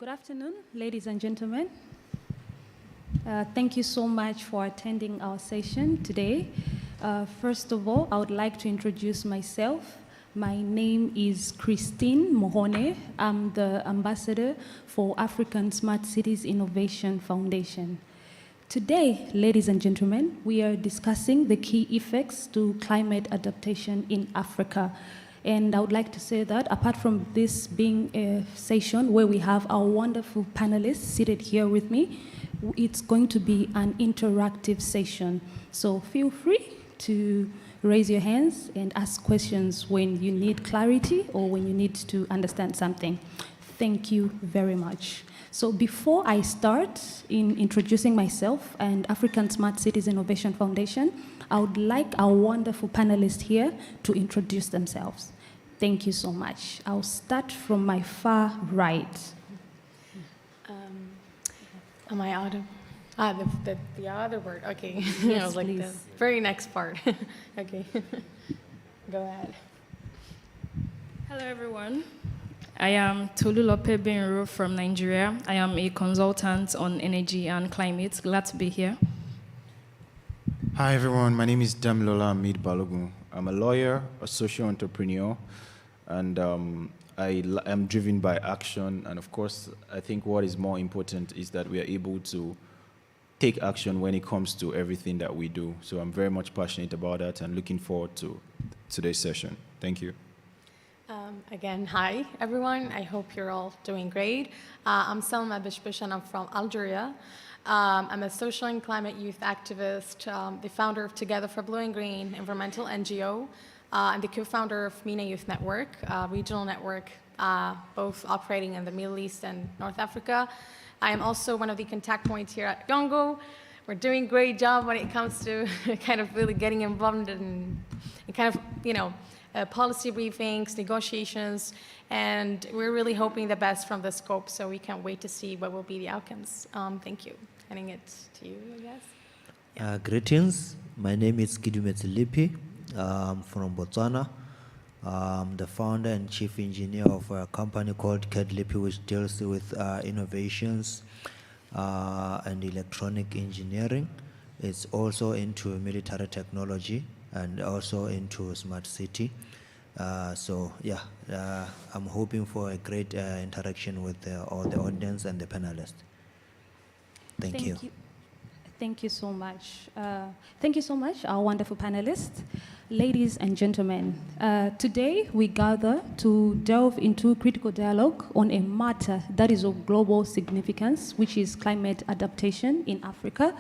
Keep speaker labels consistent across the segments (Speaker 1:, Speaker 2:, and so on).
Speaker 1: Good afternoon, ladies and gentlemen. Thank you so much for attending our session today. First of all, I would like to introduce myself. My name is Christine Mhone. I'm the ambassador for African Smart Cities Innovation Foundation. Today, ladies and gentlemen, we are discussing the key effects to climate adaptation in Africa. And I would like to say that apart from this being a session where we have our wonderful panelists seated here with me, it's going to be an interactive session. So feel free to raise your hands and ask questions when you need clarity or when you need to understand something. Thank you very much. So before I start in introducing myself and African Smart Cities Innovation Foundation, I would like our wonderful panelists here to introduce themselves. Thank you so much. I'll start from my far right.
Speaker 2: Am I audible? The other word, okay.
Speaker 1: Yes,
Speaker 2: I was like,
Speaker 1: please.
Speaker 2: the very next part. Okay, go ahead.
Speaker 3: Hello, everyone. I am Tolulope Benro from Nigeria. I am a consultant on energy and climate. Glad to be here.
Speaker 4: Hi, everyone. My name is Damilola Amid Balogun. I'm a lawyer, a social entrepreneur, and I am driven by action. And of course, I think what is more important is that we are able to take action when it comes to everything that we do. So I'm very much passionate about that and looking forward to today's session. Thank you.
Speaker 2: Again, hi, everyone. I hope you're all doing great. I'm Selma Bishbish, and I'm from Algeria. I'm a social and climate youth activist, the founder of Together for Blue and Green environmental NGO, and the co-founder of Mhone Youth Network, a regional network, both operating in the Middle East and North Africa. I am also one of the contact points here at Yongo. We're doing a great job when it comes to kind of really getting involved in kind of, policy briefings, negotiations, and we're really hoping the best from the scope, so we can't wait to see what will be the outcomes. Thank you. Handing it to you, I guess.
Speaker 5: Greetings. My name is Kidume Lipi. I'm from Botswana. I'm the founder and chief engineer of a company called Lipi, which deals with innovations and electronic engineering. It's also into military technology and also into smart city. I'm hoping for a great interaction with all the audience and the panelists. Thank you.
Speaker 1: Thank you so much. Thank you so much, our wonderful panelists. Ladies and gentlemen, today we gather to delve into critical dialogue on a matter that is of global significance, which is climate adaptation in Africa.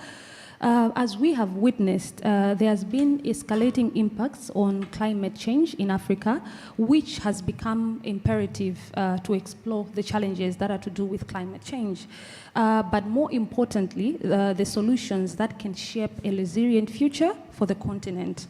Speaker 1: As we have witnessed, there has been escalating impacts on climate change in Africa, which has become imperative to explore the challenges that are to do with climate change. But more importantly, the solutions that can shape a resilient future for the continent.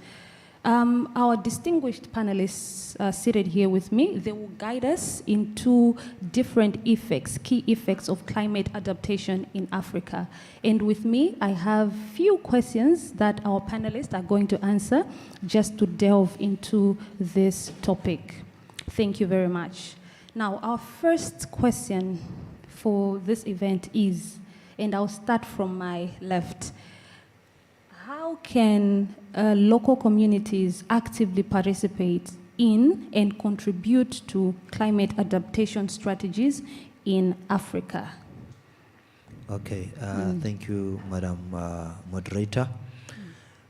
Speaker 1: Our distinguished panelists seated here with me, they will guide us into different effects, key effects of climate adaptation in Africa. And with me, I have few questions that our panelists are going to answer just to delve into this topic. Thank you very much. Now, our first question for this event is, and I'll start from my left, how can local communities actively participate in and contribute to climate adaptation strategies in Africa?
Speaker 5: Okay, thank you, Madam Moderator.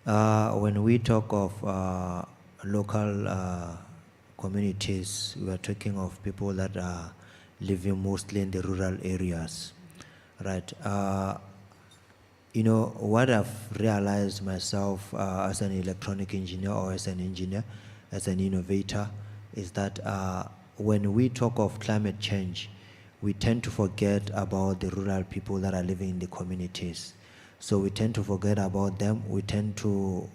Speaker 5: When we talk of local communities, we are talking of people that are living mostly in the rural areas, right? What I've realized myself as an electronic engineer or as an engineer, as an innovator, is that when we talk of climate change, we tend to forget about the rural people that are living in the communities. So we tend to forget about them. We tend to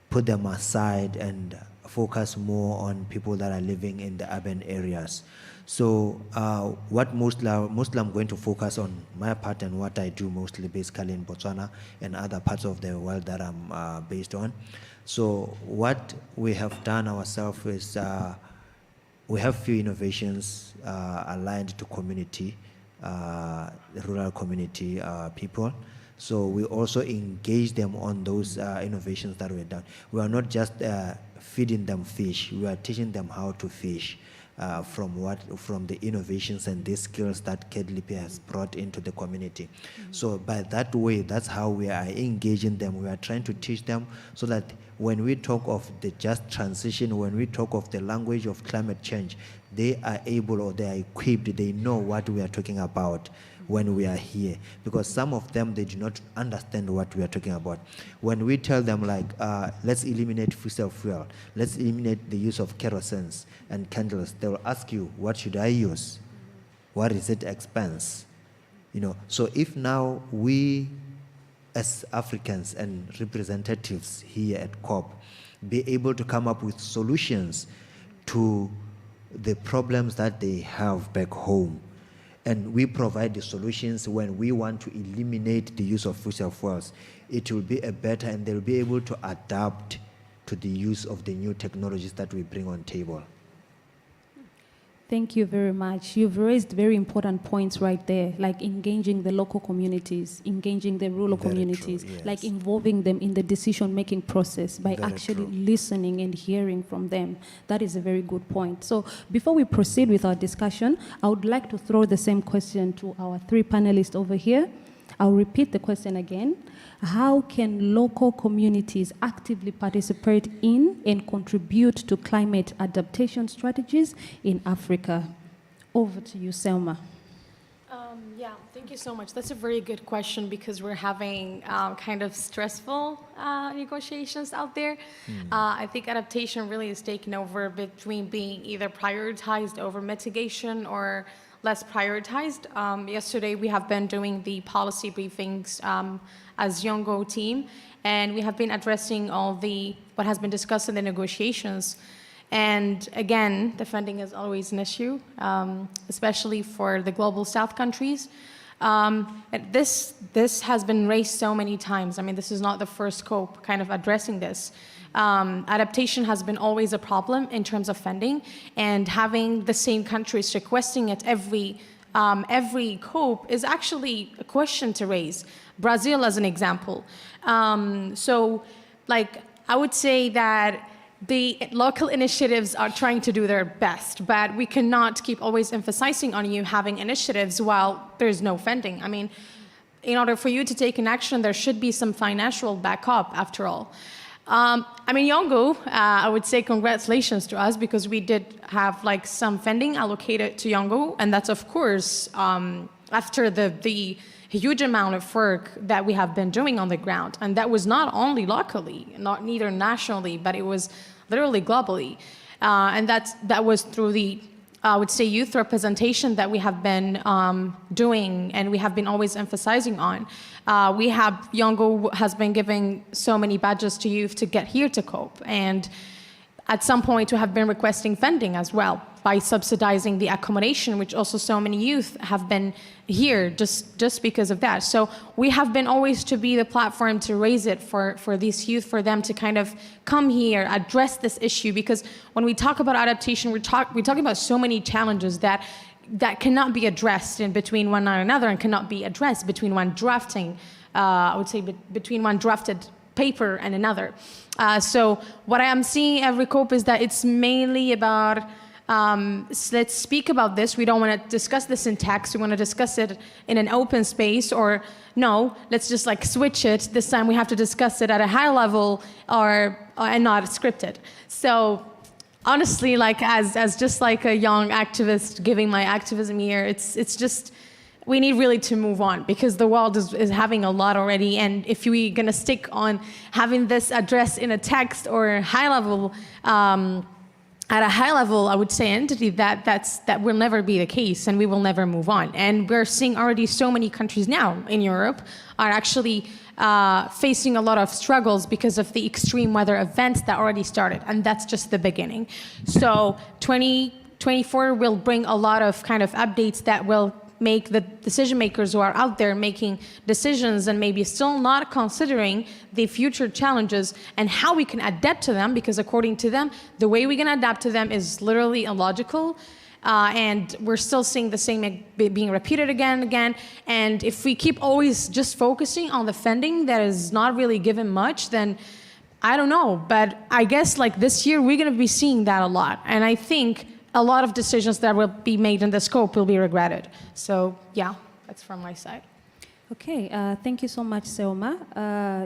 Speaker 5: put them aside and focus more on people that are living in the urban areas. So what mostly I'm going to focus on my part and what I do mostly basically in Botswana and other parts of the world that I'm based on. So what we have done ourselves is we have few innovations aligned to community, rural community people. So we also engage them on those innovations that we've done. We are not just feeding them fish, we are teaching them how to fish from the innovations and these skills that KDLP has brought into the community. So by that way, that's how we are engaging them. We are trying to teach them so that when we talk of the just transition, when we talk of the language of climate change, they are able or they are equipped, they know what we are talking about when we are here. Because some of them, they do not understand what we are talking about. When we tell them like, let's eliminate fossil fuel, let's eliminate the use of kerosene and candles, they will ask you, what should I use? What is it expense? You know, so if now we as Africans and representatives here at COP be able to come up with solutions to the problems that they have back home, and we provide the solutions when we want to eliminate the use of fossil fuels, it will be a better, and they'll be able to adapt to the use of the new technologies that we bring on table.
Speaker 1: Thank you very much. You've raised very important points right there, like engaging the local communities, engaging the rural
Speaker 5: Very
Speaker 1: communities,
Speaker 5: true, yes.
Speaker 1: like involving them in the decision-making process by
Speaker 5: Very
Speaker 1: actually
Speaker 5: true.
Speaker 1: listening and hearing from them. That is a very good point. So before we proceed with our discussion, I would like to throw the same question to our three panelists over here. I'll repeat the question again. How can local communities actively participate in and contribute to climate adaptation strategies in Africa? Over to you, Selma.
Speaker 2: Yeah, thank you so much. That's a very good question because we're having kind of stressful negotiations out there. I think adaptation really is taken over between being either prioritized over mitigation or less prioritized. Yesterday, we have been doing the policy briefings as Yongo team, and we have been addressing all what has been discussed in the negotiations. And again, the funding is always an issue, especially for the global South countries. This has been raised so many times. I mean, this is not the first COP kind of addressing this. Adaptation has been always a problem in terms of funding, and having the same countries requesting it every COP is actually a question to raise. Brazil as an example. So, like, I would say that the local initiatives are trying to do their best, but we cannot keep always emphasizing on you having initiatives while there's no funding. I mean, in order for you to take an action, there should be some financial backup after all. I mean, Yongo, I would say congratulations to us because we did have like some funding allocated to Yongo, and that's of course after the huge amount of work that we have been doing on the ground, and that was not only locally, neither nationally, but it was literally globally, and that was through the I would say youth representation that we have been doing, and we have been always emphasizing on. Yongo has been giving so many badges to youth to get here to COPE, and at some point we have been requesting funding as well by subsidizing the accommodation, which also so many youth have been here just because of that. So we have been always to be the platform to raise it for these youth, for them to kind of come here, address this issue, because when we talk about adaptation, we're talking about so many challenges that cannot be addressed in between one another and cannot be addressed between one drafting, I would say between one drafted paper and another. So what I am seeing every COP is that it's mainly about let's speak about this. We don't want to discuss this in text. We want to discuss it in an open space, or no, let's just like switch it. This time we have to discuss it at a high level and not scripted. So honestly, like as just like a young activist giving my activism here, it's just, we need really to move on because the world is having a lot already. And if we're going to stick on having this addressed in a text or high level, at a high level, I would say entity, that will never be the case, and we will never move on. And we're seeing already so many countries now in Europe are actually facing a lot of struggles because of the extreme weather events that already started, and that's just the beginning. So 2024 will bring a lot of kind of updates that will make the decision makers who are out there making decisions and maybe still not considering the future challenges and how we can adapt to them, because according to them, the way we can adapt to them is literally illogical. And we're still seeing the same being repeated again and again. And if we keep always just focusing on the funding that is not really given much, then I don't know. But I guess like this year, we're going to be seeing that a lot. And I think a lot of decisions that will be made in the scope will be regretted. So yeah, that's from my side.
Speaker 1: Okay, thank you so much, Selma.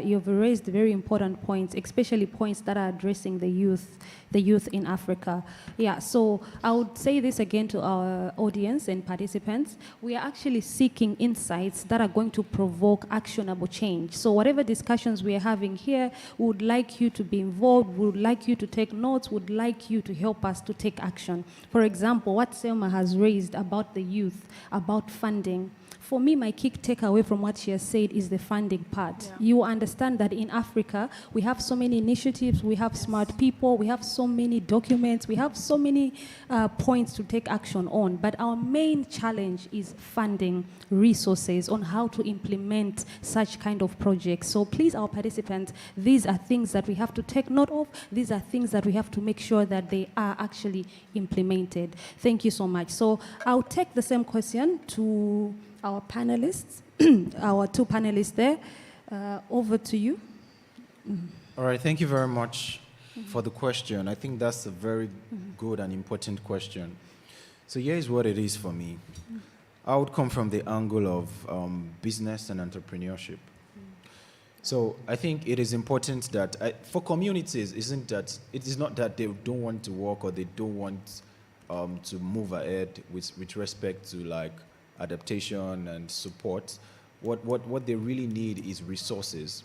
Speaker 1: You've raised very important points, especially points that are addressing the youth in Africa. Yeah, so I would say this again to our audience and participants. We are actually seeking insights that are going to provoke actionable change. So whatever discussions we are having here, we would like you to be involved, we would like you to take notes, we would like you to help us to take action. For example, what Selma has raised about the youth, about funding. For me, my key takeaway from what she has said is the funding part.
Speaker 2: Yeah.
Speaker 1: You understand that in Africa, we have so many initiatives, we have smart people, we have so many documents, we have so many points to take action on. But our main challenge is funding resources on how to implement such kind of projects. So please, our participants, these are things that we have to take note of. These are things that we have to make sure that they are actually implemented. Thank you so much. So I'll take the same question to our panelists, our two panelists there. Over to you.
Speaker 4: All right, thank you very much for the question. I think that's a very good and important question. So here's what it is for me. I would come from the angle of business and entrepreneurship. So I think it is important that for communities, it is not that they don't want to work or they don't want to move ahead with respect to like adaptation and support. What they really need is resources.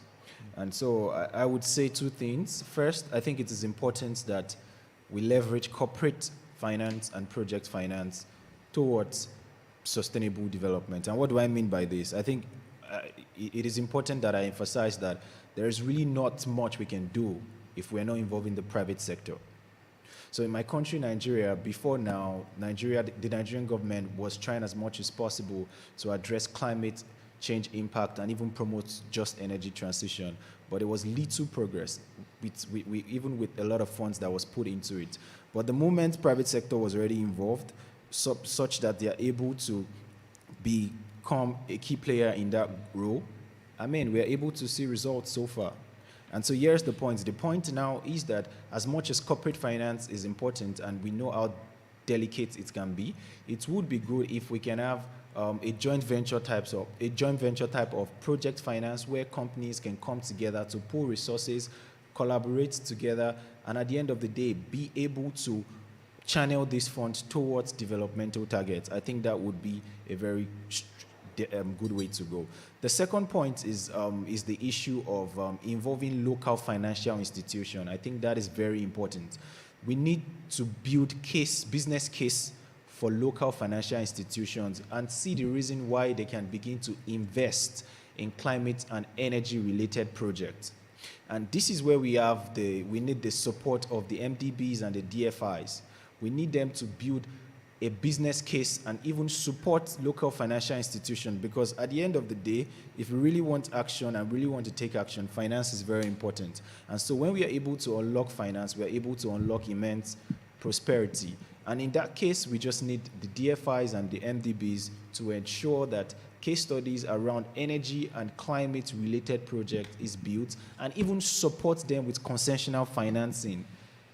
Speaker 4: And so I would say two things. First, I think it is important that we leverage corporate finance and project finance towards sustainable development. And what do I mean by this? I think it is important that I emphasize that there is really not much we can do if we're not involving the private sector. So in my country, Nigeria, before now, the Nigerian government was trying as much as possible to address climate change impact and even promote just energy transition. But there was little progress, even with a lot of funds that was put into it. But the moment private sector was already involved, such that they are able to become a key player in that role, we are able to see results so far. And so here's the point. The point now is that as much as corporate finance is important and we know how delicate it can be, it would be good if we can have a joint venture type of project finance where companies can come together to pool resources, collaborate together, and at the end of the day, be able to channel these funds towards developmental targets. I think that would be a very good way to go. The second point is the issue of involving local financial institutions. I think that is very important. We need to build business case for local financial institutions and see the reason why they can begin to invest in climate and energy related projects. And this is where we need the support of the MDBs and the DFIs. We need them to build a business case and even support local financial institutions, because at the end of the day, if we really want action and really want to take action, finance is very important. And so when we are able to unlock finance, we are able to unlock immense prosperity. And in that case, we just need the DFIs and the MDBs to ensure that case studies around energy and climate-related projects is built, and even support them with concessional financing.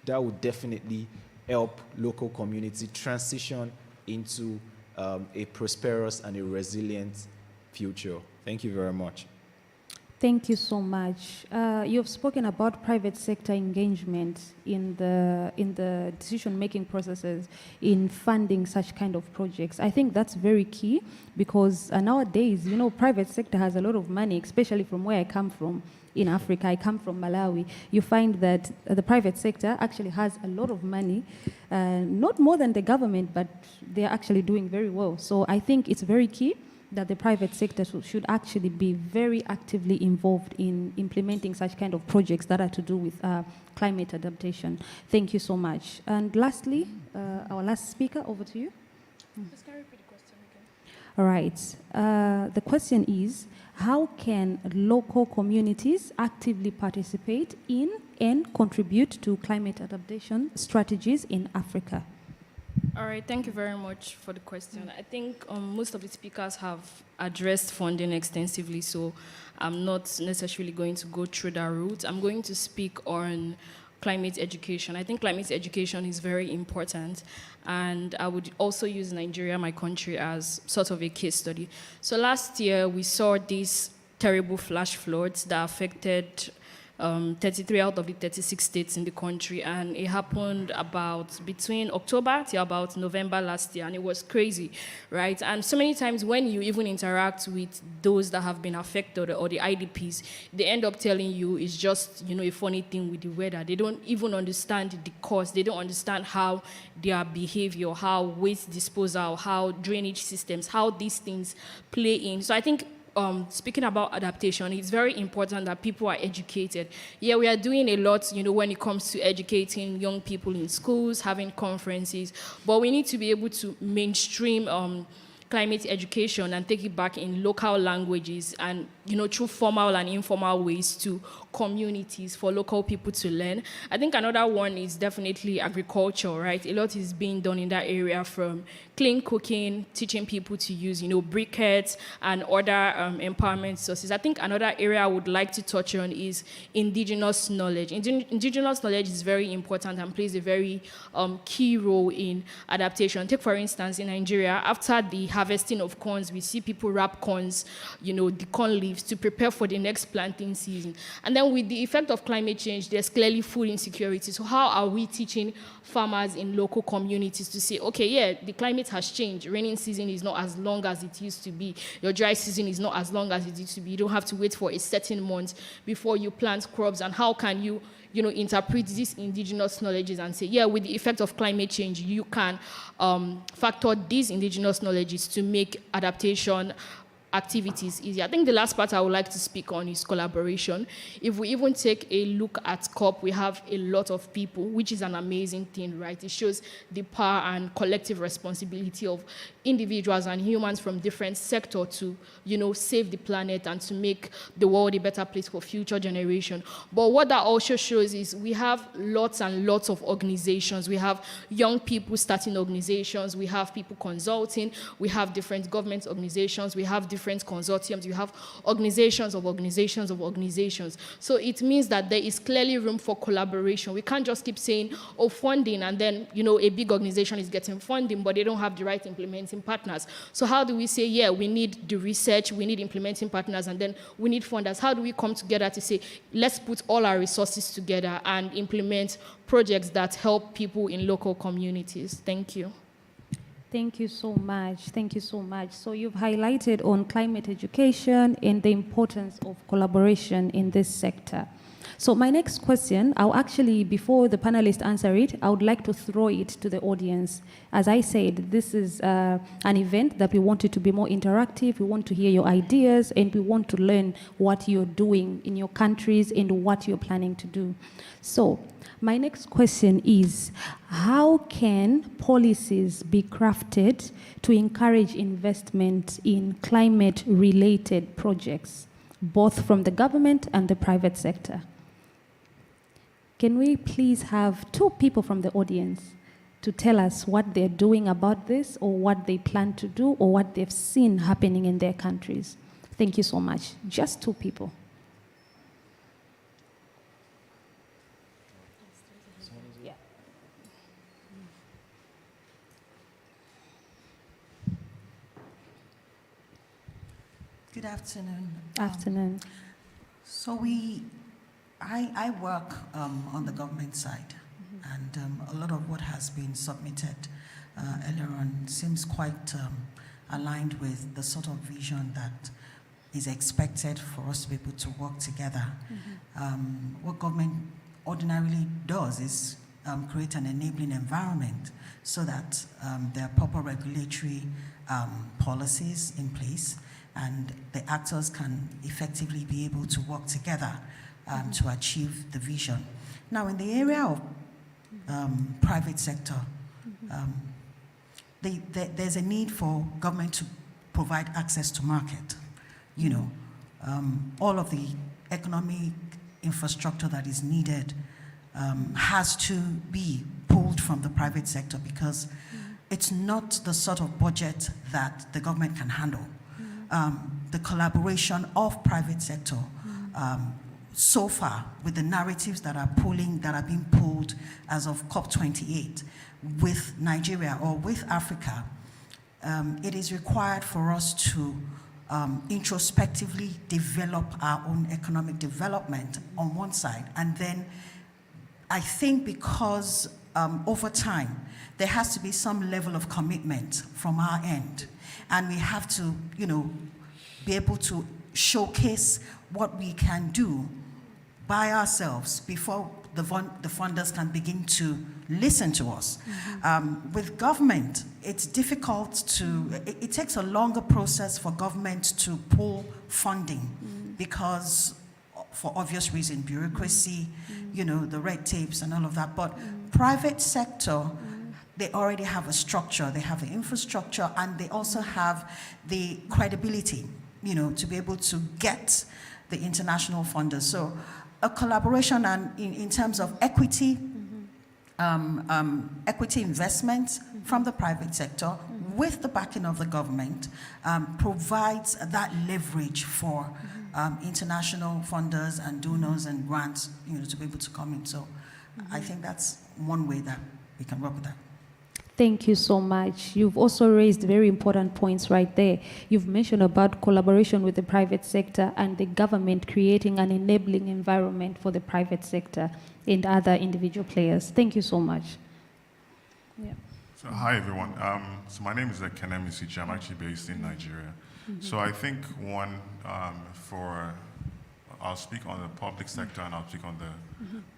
Speaker 4: That would definitely help local community transition into a prosperous and a resilient future. Thank you very much.
Speaker 1: Thank you so much. You've spoken about private sector engagement in the decision-making processes in funding such kind of projects. I think that's very key, because nowadays, private sector has a lot of money, especially from where I come from. In Africa, I come from Malawi. You find that the private sector actually has a lot of money, not more than the government, but they're actually doing very well. So I think it's very key that the private sector should actually be very actively involved in implementing such kind of projects that are to do with climate adaptation. Thank you so much. And lastly, our last speaker, over to you.
Speaker 3: Just can you repeat the question again?
Speaker 1: All right. The question is, how can local communities actively participate in and contribute to climate adaptation strategies in Africa?
Speaker 3: All right, thank you very much for the question. I think most of the speakers have addressed funding extensively, so I'm not necessarily going to go through that route. I'm going to speak on climate education. I think climate education is very important, and I would also use Nigeria, my country, as sort of a case study. So last year, we saw these terrible flash floods that affected 33 out of the 36 states in the country, and it happened about between October to about November last year, and it was crazy, right? And so many times when you even interact with those that have been affected or the IDPs, they end up telling you it's just, you know, a funny thing with the weather. They don't even understand the cause. They don't understand how their behavior, how waste disposal, how drainage systems, how these things play in. So I think speaking about adaptation, it's very important that people are educated. Yeah, we are doing a lot, you know, when it comes to educating young people in schools, having conferences, but we need to be able to mainstream climate education and take it back in local languages and, you know, through formal and informal ways to communities for local people to learn. I think another one is definitely agriculture, right? A lot is being done in that area, from clean cooking, teaching people to use, you know, briquettes and other empowerment sources. I think another area I would like to touch on is indigenous knowledge. Indigenous knowledge is very important and plays a very key role in adaptation. Take, for instance, in Nigeria, after the harvesting of corns, we see people wrap corns, you know, the corn leaves to prepare for the next planting season. And then with the effect of climate change, there's clearly food insecurity. So how are we teaching farmers in local communities to say, okay, yeah, the climate has changed. Raining season is not as long as it used to be. Your dry season is not as long as it used to be. You don't have to wait for a certain month before you plant crops. And how can you, you know, interpret these indigenous knowledges and say, yeah, with the effect of climate change, you can factor these indigenous knowledges to make adaptation activities easier. I think the last part I would like to speak on is collaboration. If we even take a look at COP, we have a lot of people, which is an amazing thing, right? It shows the power and collective responsibility of individuals and humans from different sectors to, you know, save the planet and to make the world a better place for future generations. But what that also shows is we have lots and lots of organizations. We have young people starting organizations. We have people consulting. We have different government organizations. We have different consortiums. You have organizations of organizations of organizations. So it means that there is clearly room for collaboration. We can't just keep saying, oh, funding, and then, you know, a big organization is getting funding, but they don't have the right implementing partners. So how do we say, yeah, we need the research, we need implementing partners, and then we need funders? How do we come together to say, let's put all our resources together and implement projects that help people in local communities? Thank you.
Speaker 1: Thank you so much. Thank you so much. So you've highlighted on climate education and the importance of collaboration in this sector. So my next question, I'll actually, before the panelists answer it, I would like to throw it to the audience. As I said, this is an event that we want it to be more interactive. We want to hear your ideas, and we want to learn what you're doing in your countries and what you're planning to do. So my next question is, how can policies be crafted to encourage investment in climate-related projects, both from the government and the private sector? Can we please have two people from the audience to tell us what they're doing about this, or what they plan to do, or what they've seen happening in their countries? Thank you so much. Just two people. Yeah.
Speaker 6: Good afternoon.
Speaker 1: Afternoon.
Speaker 6: So I work on the government side, and a lot of what has been submitted earlier on seems quite aligned with the sort of vision that is expected for us to be able to work together. What government ordinarily does is create an enabling environment so that there are proper regulatory policies in place, and the actors can effectively be able to work together to achieve the vision. Now, in the area of private sector, there's a need for government to provide access to market. All of the economic infrastructure that is needed has to be pulled from the private sector, because it's not the sort of budget that the government can handle. The collaboration of private sector, so far, with the narratives that are being pulled as of COP28 with Nigeria or with Africa, it is required for us to introspectively develop our own economic development on one side. And then I think because over time, there has to be some level of commitment from our end. And we have to, be able to showcase what we can do by ourselves before the funders can begin to listen to us. With government, it's difficult to, it takes a longer process for government to pull funding because, for obvious reason, bureaucracy, the red tapes and all of that. But private sector, they already have a structure, they have the infrastructure, and they also have the credibility, to be able to get the international funders. So a collaboration and in terms of equity, equity investments from the private sector with the backing of the government provides that leverage for international funders and donors and grants, to be able to come in. So I think that's one way that we can work with that.
Speaker 1: Thank you so much. You've also raised very important points right there. You've mentioned about collaboration with the private sector and the government creating an enabling environment for the private sector and other individual players. Thank you so much. Yeah.
Speaker 7: So hi everyone. So my name is Kenem Isichi. I'm actually based in Nigeria. So I think I'll speak on the public sector and I'll speak on the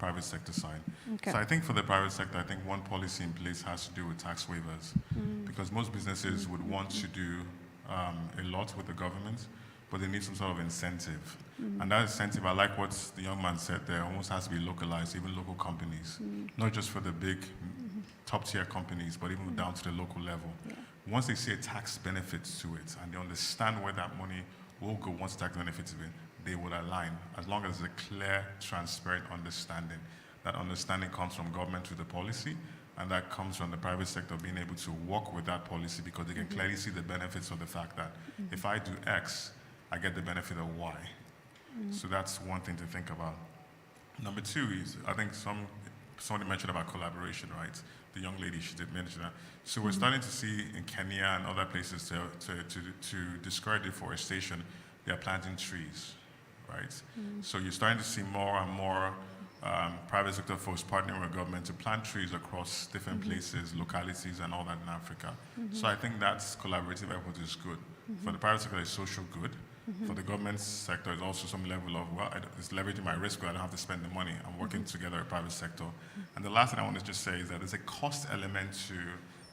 Speaker 7: private sector side.
Speaker 1: Okay.
Speaker 7: So I think for the private sector, I think one policy in place has to do with tax waivers, because most businesses would want to do a lot with the government, but they need some sort of incentive. And that incentive, I like what the young man said there, almost has to be localized, even local companies, not just for the big top tier companies, but even down to the local level.
Speaker 1: Yeah.
Speaker 7: Once they see a tax benefit to it and they understand where that money will go once tax benefits of it, they will align, as long as there's a clear, transparent understanding. That understanding comes from government to the policy, and that comes from the private sector being able to work with that policy, because they can clearly see the benefits of the fact that if I do X, I get the benefit of Y. So that's one thing to think about. Number two is, I think somebody mentioned about collaboration, right? The young lady, she did mention that. So we're starting to see in Kenya and other places to discourage deforestation, they're planting trees. Right? So you're starting to see more and more private sector folks partnering with government to plant trees across different places, localities, and all that in Africa. So I think that's collaborative effort is good. For the private sector, it's social good. For the government sector, it's also some level of, it's leveraging my risk, but I don't have to spend the money. I'm working together with private sector. And the last thing I want to just say is that there's a cost element to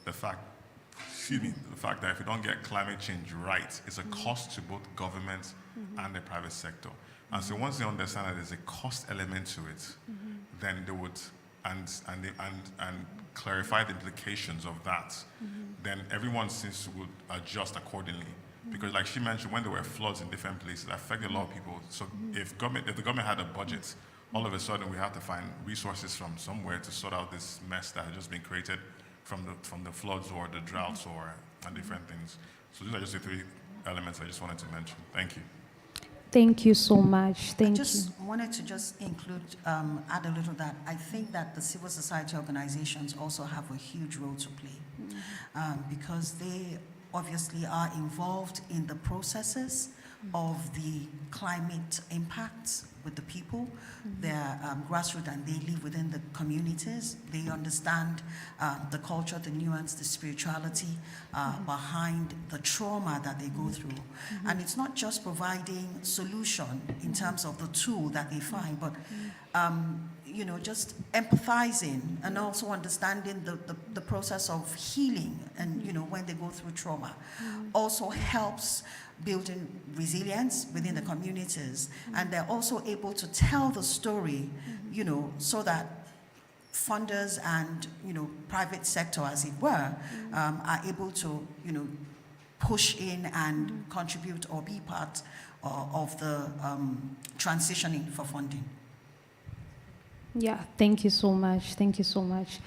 Speaker 7: the fact that if you don't get climate change right, it's a cost to both government and the private sector. And so once they understand that there's a cost element to it, then they would and clarify the implications of that. Then everyone seems to would adjust accordingly. Because like she mentioned, when there were floods in different places, it affected a lot of people. So if the government had a budget, all of a sudden we have to find resources from somewhere to sort out this mess that had just been created from the floods or the droughts and different things. So these are just the three elements I just wanted to mention. Thank you.
Speaker 1: Thank you so much. Thank you.
Speaker 6: I just wanted to include, add a little that I think that the civil society organizations also have a huge role to play, because they obviously are involved in the processes of the climate impacts with the people. They're grassroots and they live within the communities. They understand the culture, the nuance, the spirituality behind the trauma that they go through. And it's not just providing solution in terms of the tool that they find, but just empathizing and also understanding the process of healing and, when they go through trauma also helps building resilience within the communities. And they're also able to tell the story, so that funders and, private sector, as it were, are able to, push in and contribute or be part of the transitioning for funding?
Speaker 1: Yeah, thank you so much. Thank you so much.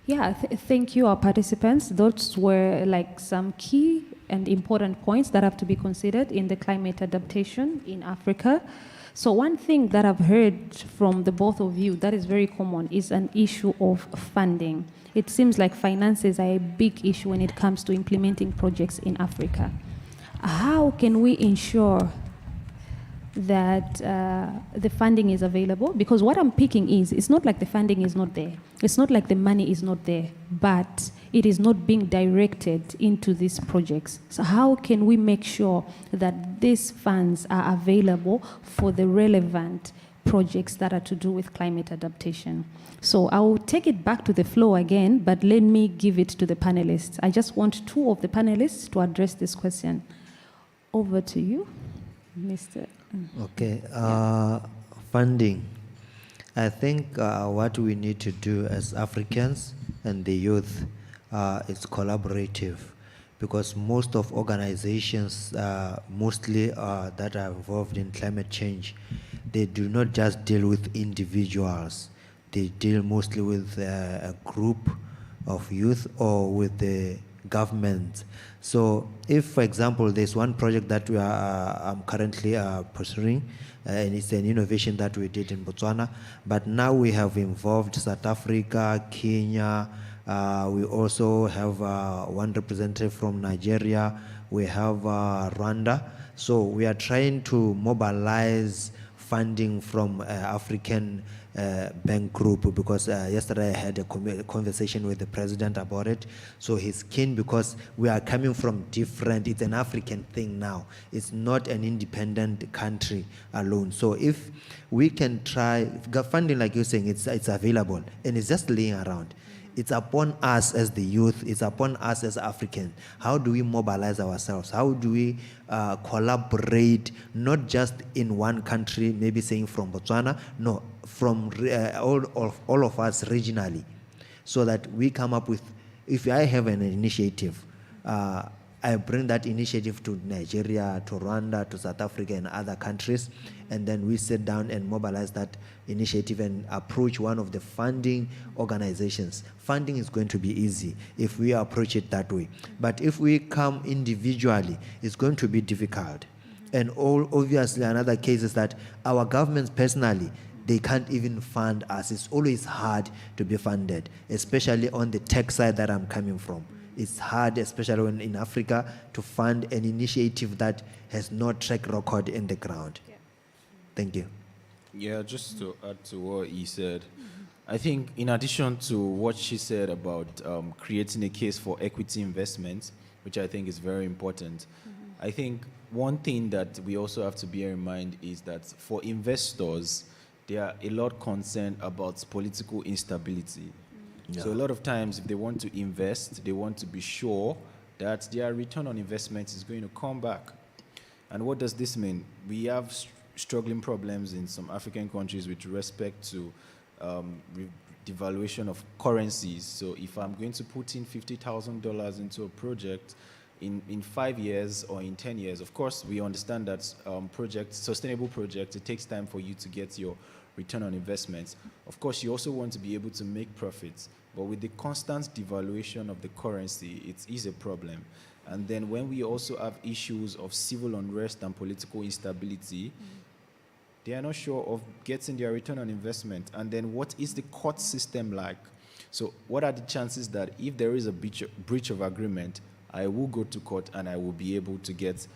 Speaker 1: Yeah, thank you, our participants. Those were like some key and important points that have to be considered in the climate adaptation in Africa. So one thing that I've heard from the both of you that is very common is an issue of funding. It seems like finances are a big issue when it comes to implementing projects in Africa. How can we ensure that the funding is available? Because what I'm picking is, it's not like the funding is not there. It's not like the money is not there, but it is not being directed into these projects. So how can we make sure that these funds are available for the relevant projects that are to do with climate adaptation? So I will take it back to the floor again, but let me give it to the panelists. I just want two of the panelists to address this question. Over to you, Mr.
Speaker 5: Okay, funding. I think what we need to do as Africans and the youth is collaborative, because most of organizations, mostly that are involved in climate change, they do not just deal with individuals. They deal mostly with a group of youth or with the government. So if, for example, there's one project that I'm currently pursuing, and it's an innovation that we did in Botswana, but now we have involved South Africa, Kenya, we also have one representative from Nigeria, we have Rwanda. So we are trying to mobilize funding from African bank group, because yesterday I had a conversation with the president about it. So he's keen, because we are coming from different, it's an African thing now. It's not an independent country alone. So if we can try, funding, like you're saying, it's available and it's just laying around. It's upon us as the youth, it's upon us as Africans. How do we mobilize ourselves? How do we collaborate, not just in one country, maybe saying from Botswana, no, from all of us regionally, so that we come up with, if I have an initiative, I bring that initiative to Nigeria, to Rwanda, to South Africa and other countries, and then we sit down and mobilize that initiative and approach one of the funding organizations. Funding is going to be easy if we approach it that way. But if we come individually, it's going to be difficult. And obviously another case is that our governments personally, they can't even fund us. It's always hard to be funded, especially on the tech side that I'm coming from. It's hard, especially when in Africa, to fund an initiative that has no track record in the ground. Yeah. Thank you.
Speaker 4: Yeah, just to add to what he said, I think in addition to what she said about creating a case for equity investment, which I think is very important, I think one thing that we also have to bear in mind is that for investors, they are a lot concerned about political instability. Yeah. So a lot of times, if they want to invest, they want to be sure that their return on investment is going to come back. And what does this mean? We have struggling problems in some African countries with respect to devaluation of currencies. So if I'm going to put in $50,000 into a project, in 5 years or in 10 years, of course, we understand that sustainable projects, it takes time for you to get your return on investments. Of course, you also want to be able to make profits, but with the constant devaluation of the currency, it is a problem. And then when we also have issues of civil unrest and political instability, they are not sure of getting their return on investment. And then what is the court system like? So what are the chances that if there is a breach of agreement, I will go to court and I will be able to get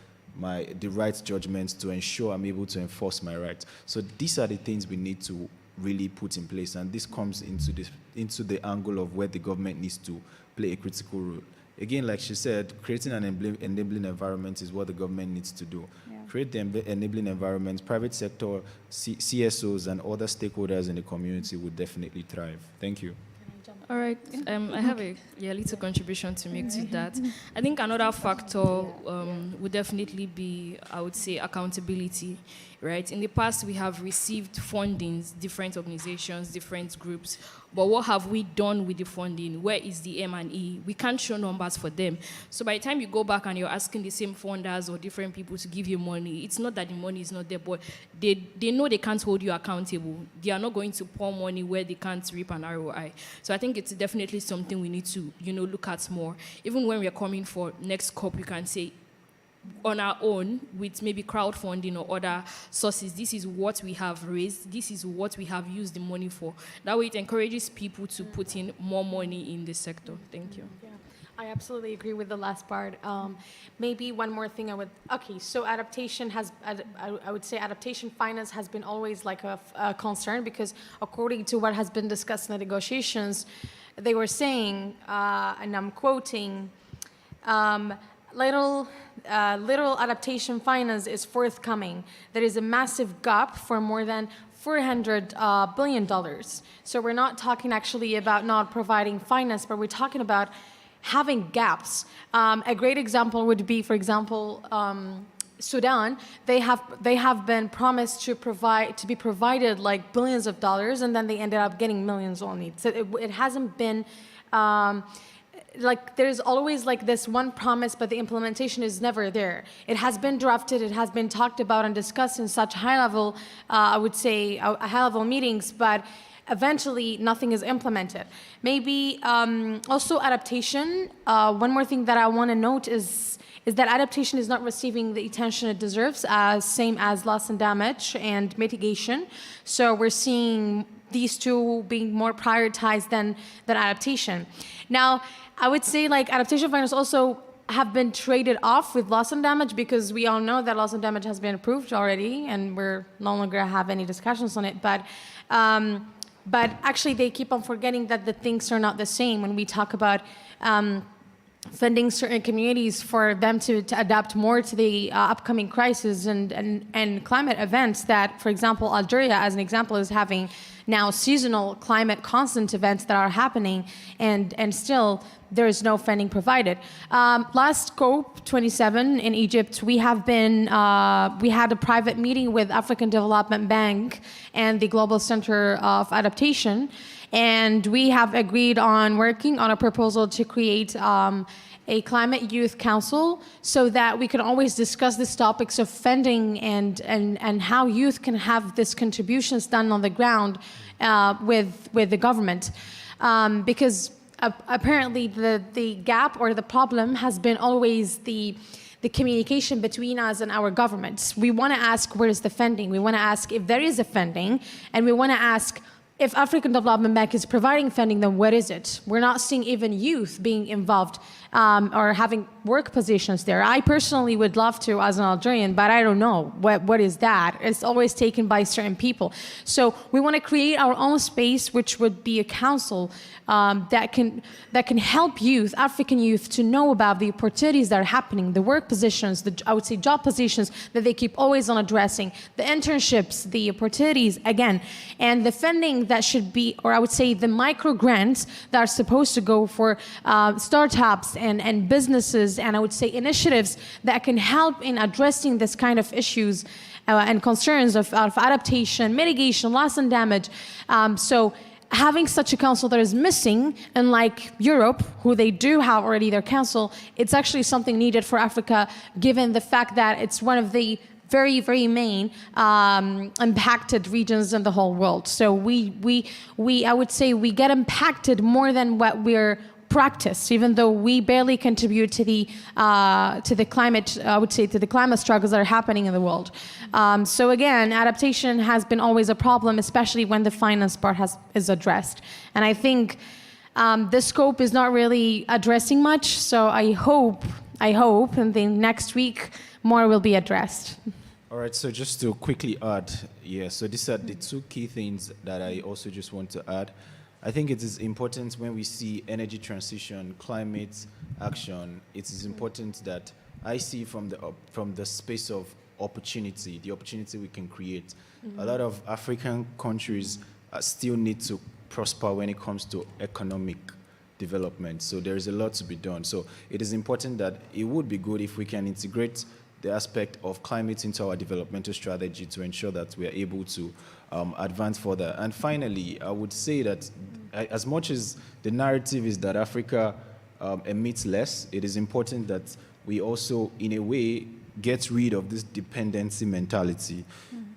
Speaker 4: the right judgments to ensure I'm able to enforce my rights? So these are the things we need to really put in place, and this comes into the angle of where the government needs to play a critical role. Again, like she said, creating an enabling environment is what the government needs to do. Yeah. Create the enabling environment. Private sector, CSOs, and other stakeholders in the community would definitely thrive. Thank you.
Speaker 3: All right, I have a little contribution to make to that. I think another factor would definitely be, I would say, accountability. right? In the past, we have received fundings, different organizations, different groups, but what have we done with the funding? Where is the M&E? We can't show numbers for them. So by the time you go back and you're asking the same funders or different people to give you money, it's not that the money is not there, but they know they can't hold you accountable. They are not going to pour money where they can't reap an ROI. So I think it's definitely something we need to, look at more. Even when we're coming for next COP, we can say, on our own, with maybe crowdfunding or other sources, this is what we have raised, this is what we have used the money for. That way it encourages people to put in more money in this sector. Thank you.
Speaker 2: Yeah, I absolutely agree with the last part. Maybe one more thing so adaptation I would say adaptation finance has been always like a concern, because according to what has been discussed in the negotiations, they were saying, and I'm quoting, little adaptation finance is forthcoming. There is a massive gap for more than $400 billion. So we're not talking actually about not providing finance, but we're talking about having gaps. A great example would be, for example, Sudan. They have been promised to be provided like billions of dollars, and then they ended up getting millions only. So it hasn't been. There's always like this one promise, but the implementation is never there. It has been drafted, it has been talked about and discussed in such high-level, high-level meetings, but eventually nothing is implemented. Maybe also adaptation. One more thing that I want to note is that adaptation is not receiving the attention it deserves, same as loss and damage and mitigation. So we're seeing these two being more prioritized than adaptation. Now, I would say like adaptation finance also have been traded off with loss and damage, because we all know that loss and damage has been approved already, and we're no longer have any discussions on it. But actually, they keep on forgetting that the things are not the same when we talk about funding certain communities for them to adapt more to the upcoming crisis and climate events that, for example, Algeria, as an example, is having now seasonal climate constant events that are happening, and still there is no funding provided. Last COP27 in Egypt, we had a private meeting with African Development Bank and the Global Center of Adaptation, and we have agreed on working on a proposal to create a climate youth council, so that we can always discuss these topics of funding and how youth can have these contributions done on the ground with the government. Because apparently the gap or the problem has been always the communication between us and our governments. We want to ask, where is the funding? We want to ask if there is a funding, and we want to ask, if African Development Bank is providing funding, then what is it? We're not seeing even youth being involved or having work positions there. I personally would love to as an Algerian, but I don't know what is that. It's always taken by certain people. So we want to create our own space, which would be a council that can help youth, African youth, to know about the opportunities that are happening, the work positions, I would say job positions that they keep always on addressing, the internships, the opportunities, again, and the funding that should be, or I would say the micro grants that are supposed to go for startups and businesses, and I would say initiatives that can help in addressing this kind of issues and concerns of adaptation, mitigation, loss and damage. So having such a council that is missing, unlike Europe, who they do have already their council, it's actually something needed for Africa, given the fact that it's one of the very, very main impacted regions in the whole world. So I would say we get impacted more than what we're practice, even though we barely contribute to the climate, I would say, to the climate struggles that are happening in the world. So again, adaptation has been always a problem, especially when the finance part is addressed. And I think this scope is not really addressing much. So I hope in the next week more will be addressed.
Speaker 4: All right, so just to quickly add, so these are the two key things that I also just want to add. I think it is important when we see energy transition, climate action, it is important that I see from the space of opportunity, the opportunity we can create. Mm-hmm. A lot of African countries still need to prosper when it comes to economic development. So there is a lot to be done. So it is important that it would be good if we can integrate the aspect of climate into our developmental strategy to ensure that we are able to advance further. And finally, I would say that as much as the narrative is that Africa emits less, it is important that we also, in a way, get rid of this dependency mentality.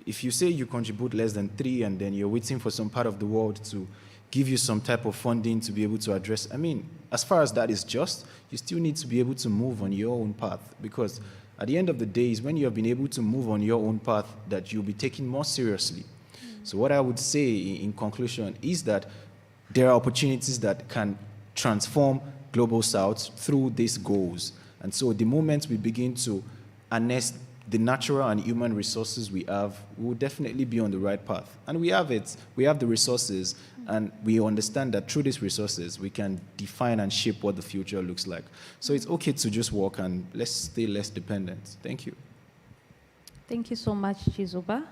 Speaker 4: If you say you contribute less than 3 and then you're waiting for some part of the world to give you some type of funding to be able to address, I mean, as far as that is just, you still need to be able to move on your own path, because at the end of the day is when you have been able to move on your own path that you'll be taken more seriously. So what I would say in conclusion is that there are opportunities that can transform Global South through these goals. And so the moment we begin to harness the natural and human resources we have, we will definitely be on the right path. And we have it, we have the resources, and we understand that through these resources, we can define and shape what the future looks like. So it's okay to just work and let's stay less dependent. Thank you.
Speaker 1: Thank you so much, Chizoba.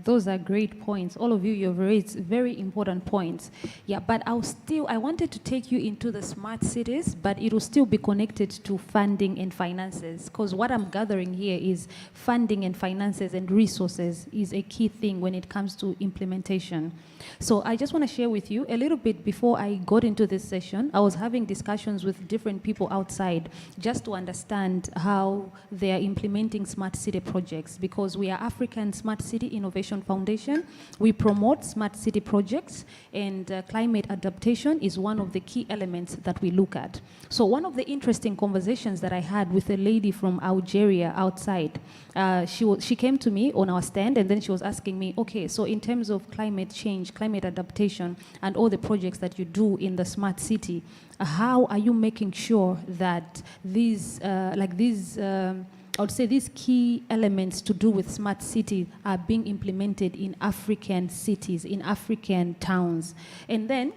Speaker 1: Those are great points. All of you, you've raised very important points. Yeah, but I wanted to take you into the smart cities, but it will still be connected to funding and finances, because what I'm gathering here is funding and finances and resources is a key thing when it comes to implementation. So I just want to share with you a little bit. Before I got into this session, I was having discussions with different people outside just to understand how they are implementing smart city projects, because we are African Smart City Innovation Foundation. We promote smart city projects, and climate adaptation is one of the key elements that we look at. So one of the interesting conversations that I had with a lady from Algeria outside, she came to me on our stand, and then she was asking me, okay, so in terms of climate change, climate adaptation, and all the projects that you do in the smart city, how are you making sure that these, I would say these key elements to do with smart city are being implemented in African cities, in African towns? And then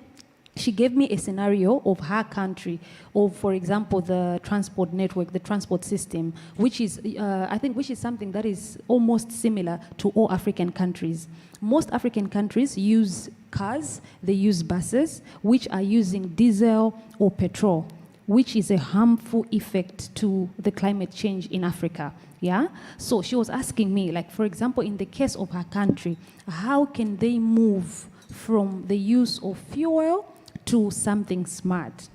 Speaker 1: she gave me a scenario of her country, of, for example, the transport network, the transport system, which is, I think, which is something that is almost similar to all African countries. Most African countries use cars, they use buses, which are using diesel or petrol, which is a harmful effect to the climate change in Africa. Yeah? So she was asking me, like, for example, in the case of her country, how can they move from the use of fuel to something smart?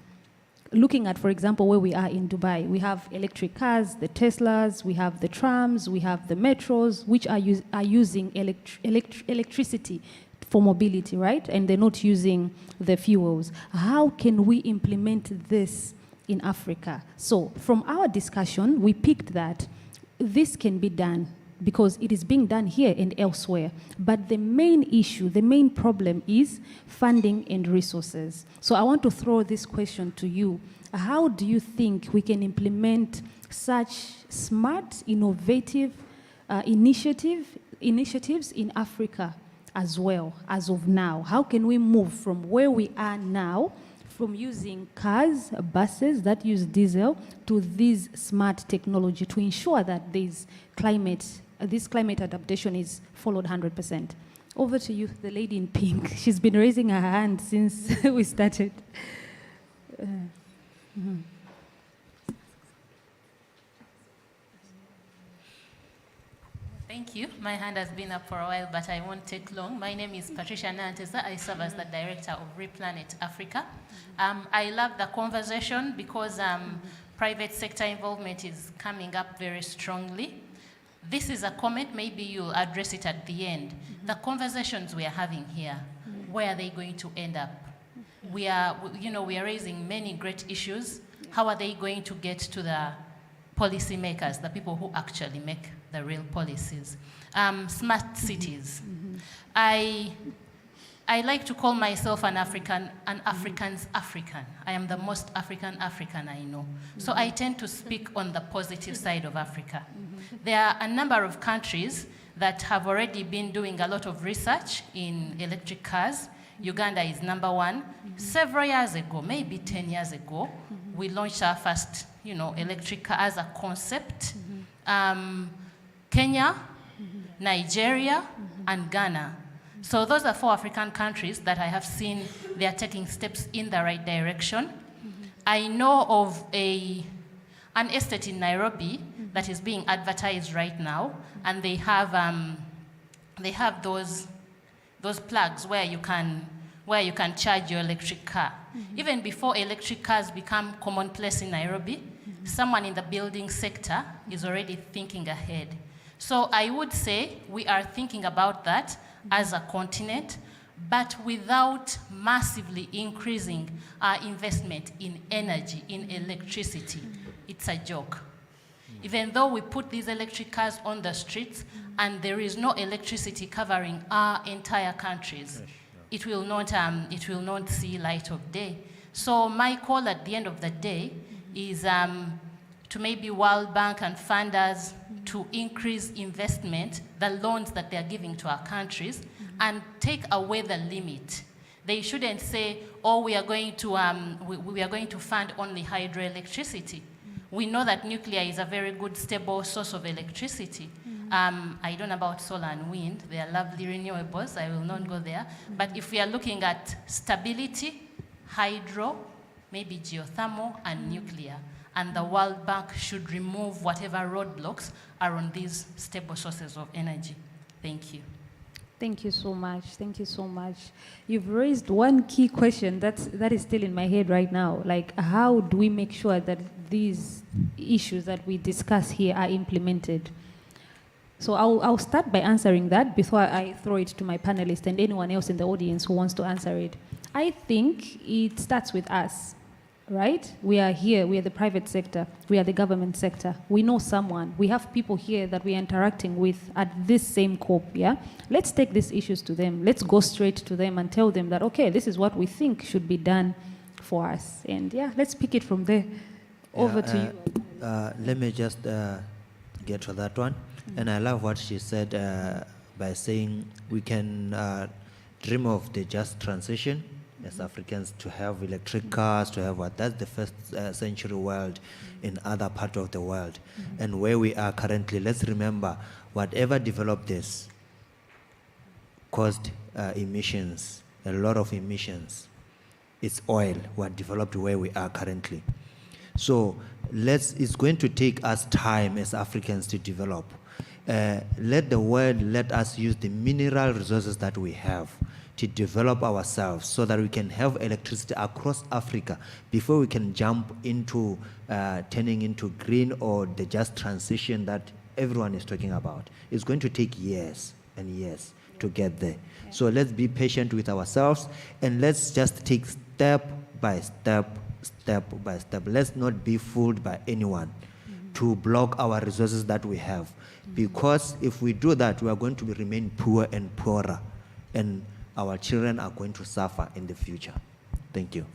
Speaker 1: Looking at, for example, where we are in Dubai, we have electric cars, the Teslas, we have the trams, we have the metros, which are using electricity for mobility, right? And they're not using the fuels. How can we implement this in Africa? So from our discussion, we picked that this can be done because it is being done here and elsewhere. But the main issue, the main problem is funding and resources. So I want to throw this question to you. How do you think we can implement such smart, innovative initiatives in Africa as well, as of now? How can we move from where we are now, from using cars, buses that use diesel, to this smart technology to ensure that this climate adaptation is followed 100%? Over to you, the lady in pink. She's been raising her hand since we started.
Speaker 8: Thank you. My hand has been up for a while, but I won't take long. My name is Patricia Nantesa. I serve as the director of Replanet Africa. I love the conversation because private sector involvement is coming up very strongly. This is a comment, maybe you'll address it at the end. The conversations we are having here, where are they going to end up? We are raising many great issues. How are they going to get to the policymakers, the people who actually make the real policies? Smart cities. I like to call myself an African's African. I am the most African I know. So I tend to speak on the positive side of Africa. There are a number of countries that have already been doing a lot of research in electric cars. Uganda is number one. Several years ago, maybe 10 years ago, we launched our first, electric car as a concept. Kenya, Nigeria, and Ghana. So those are 4 African countries that I have seen they are taking steps in the right direction. I know of an estate in Nairobi that is being advertised right now, and they have those plugs where you can charge your electric car. Even before electric cars become commonplace in Nairobi, someone in the building sector is already thinking ahead. So I would say we are thinking about that as a continent, but without massively increasing our investment in energy, in electricity. It's a joke. Even though we put these electric cars on the streets and there is no electricity covering our entire countries, it will not see light of day. So my call at the end of the day is to maybe World Bank and funders to increase investment, the loans that they're giving to our countries, and take away the limit. They shouldn't say, oh, we are going to fund only hydroelectricity. We know that nuclear is a very good, stable source of electricity. I don't know about solar and wind. They are lovely renewables. I will not go there. But if we are looking at stability, hydro, maybe geothermal, and nuclear, and the World Bank should remove whatever roadblocks are on these stable sources of energy. Thank you.
Speaker 1: Thank you so much. Thank you so much. You've raised one key question that is still in my head right now. Like, how do we make sure that these issues that we discuss here are implemented? So I'll start by answering that before I throw it to my panelists and anyone else in the audience who wants to answer it. I think it starts with us. Right? We are here, we are the private sector, we are the government sector. We know someone, we have people here that we are interacting with at this same COP, yeah? Let's take these issues to them. Let's go straight to them and tell them that, okay, this is what we think should be done for us. And yeah, let's pick it from there. Over to you.
Speaker 5: Let me just get to that one. And I love what she said by saying we can dream of the just transition as Africans, to have electric cars, to have what? That's the first century world in other part of the world. And where we are currently, let's remember, whatever developed this caused emissions, a lot of emissions. It's oil, what developed where we are currently. So it's going to take us time as Africans to develop. Let the world let us use the mineral resources that we have to develop ourselves so that we can have electricity across Africa before we can jump into turning into green or the just transition that everyone is talking about. It's going to take years and years to get there. Yeah. So let's be patient with ourselves and let's just take step by step, step by step. Let's not be fooled by anyone to block our resources that we have. Because if we do that, we are going to remain poor and poorer. And our children are going to suffer in the future. Thank you.